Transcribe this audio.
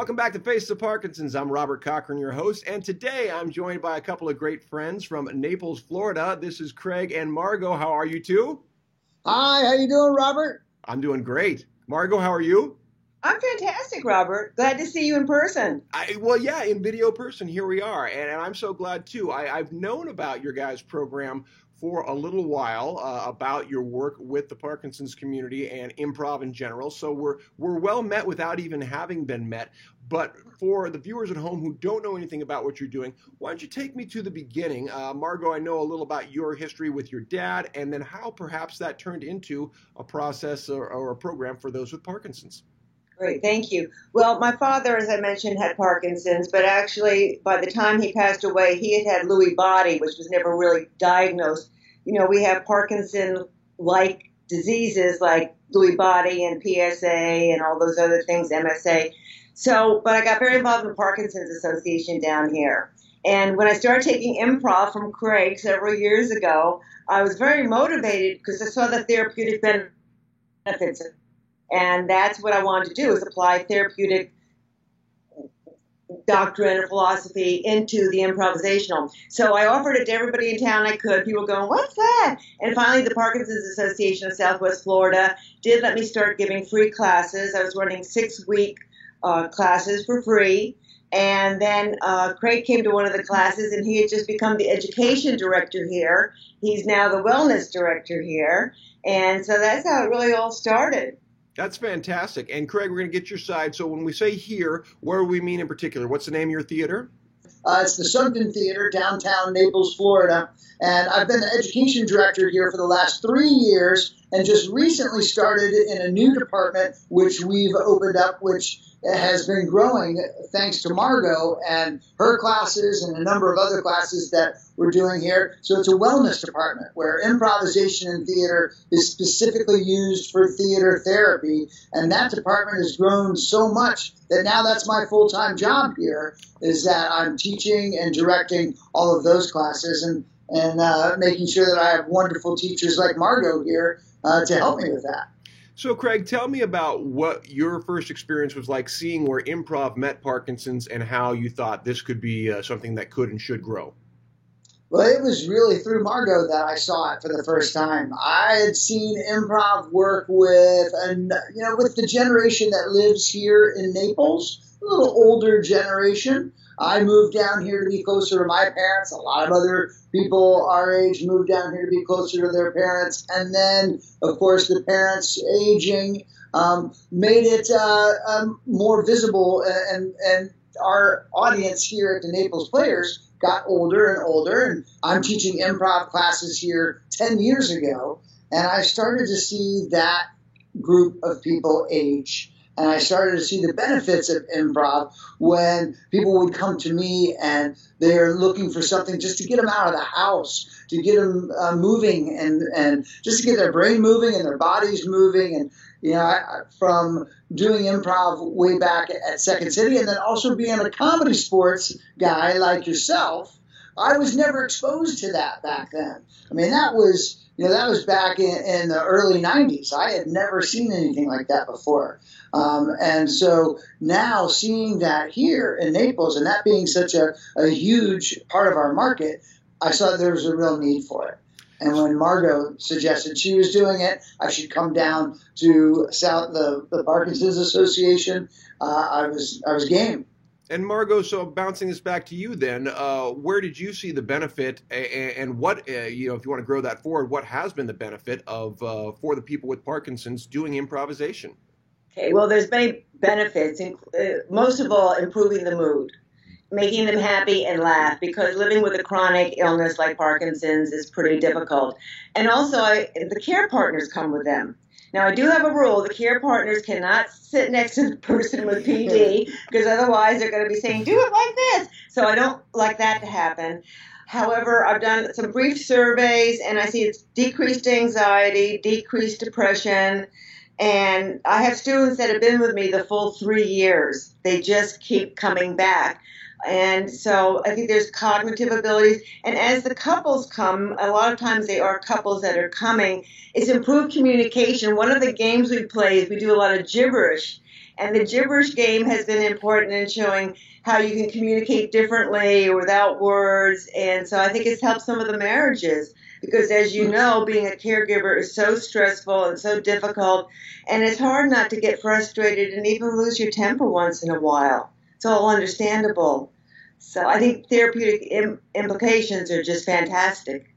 Welcome back to Face of Parkinson's. I'm Robert Cochran, your host, and today I'm joined by a couple of great friends from Naples, Florida. This is Craig and Margot. How are you two? Hi, how you doing, Robert? I'm doing great. Margot, how are you? I'm fantastic, Robert. Glad to see you in person. In video person, here we are, and I'm so glad too. I've known about your guys' program for a little while, about your work with the Parkinson's community and improv in general. So we're well met without even having been met. But for the viewers at home who don't know anything about what you're doing, why don't you take me to the beginning? Margot, I know a little about your history with your dad, and then how perhaps that turned into a process or a program for those with Parkinson's. Great, thank you. Well, my father, as I mentioned, had Parkinson's, but actually by the time he passed away, he had Lewy body, which was never really diagnosed. You know, we have Parkinson-like diseases like Lewy body and PSA and all those other things, MSA. But I got very involved in the Parkinson's Association down here. And when I started taking improv from Craig several years ago, I was very motivated because I saw the therapeutic benefits. And that's what I wanted to do, is apply therapeutic doctrine or philosophy into the improvisational. So I offered it to everybody in town I could. People were going, what's that? And finally, the Parkinson's Association of Southwest Florida did let me start giving free classes. I was running 6-week classes for free. And then Craig came to one of the classes, and he had just become the education director here. He's now the wellness director here. And so that's how it really all started. That's fantastic. And Craig, we're going to get your side. So when we say here, where do we mean in particular? What's the name of your theater? It's the Sugden Theater, downtown Naples, Florida. And I've been the education director here for the last 3 years and just recently started in a new department, which we've opened up, which has been growing thanks to Margot and her classes and a number of other classes that we're doing here. So it's a wellness department where improvisation in theater is specifically used for theater therapy. And that department has grown so much that now that's my full-time job here, is that I'm teaching and directing all of those classes and making sure that I have wonderful teachers like Margot here to help me with that. So, Craig, tell me about what your first experience was like seeing where improv met Parkinson's and how you thought this could be something that could and should grow. Well, it was really through Margot that I saw it for the first time. I had seen improv work with the generation that lives here in Naples, a little older generation. I moved down here to be closer to my parents. A lot of other people our age moved down here to be closer to their parents. And then, of course, the parents aging made it more visible. And our audience here at the Naples Players got older and older. And I'm teaching improv classes here 10 years ago. And I started to see that group of people age. And I started to see the benefits of improv when people would come to me and they're looking for something just to get them out of the house, to get them moving and just to get their brain moving and their bodies moving. And, from doing improv way back at Second City and then also being a comedy sports guy like yourself, I was never exposed to that back then. I mean, that was back in the early 90s. I had never seen anything like that before. And so now seeing that here in Naples and that being such a huge part of our market, I saw there was a real need for it. And when Margot suggested she was doing it, I should come down to the Parkinson's Association. I was game. And Margot, so bouncing this back to you then, where did you see the benefit and what, if you want to grow that forward, what has been the benefit of for the people with Parkinson's doing improvisation? Okay, well, there's many benefits, most of all, improving the mood, making them happy and laugh, because living with a chronic illness like Parkinson's is pretty difficult. And also, the care partners come with them. Now, I do have a rule. The care partners cannot sit next to the person with PD, because otherwise they're going to be saying, do it like this. So I don't like that to happen. However, I've done some brief surveys, and I see it's decreased anxiety, decreased depression, and I have students that have been with me the full 3 years. They just keep coming back. And so I think there's cognitive abilities. And as the couples come, a lot of times they are couples that are coming, it's improved communication. One of the games we play is we do a lot of gibberish. And the gibberish game has been important in showing how you can communicate differently without words. And so I think it's helped some of the marriages because, as you know, being a caregiver is so stressful and so difficult. And it's hard not to get frustrated and even lose your temper once in a while. It's all understandable. So I think therapeutic implications are just fantastic.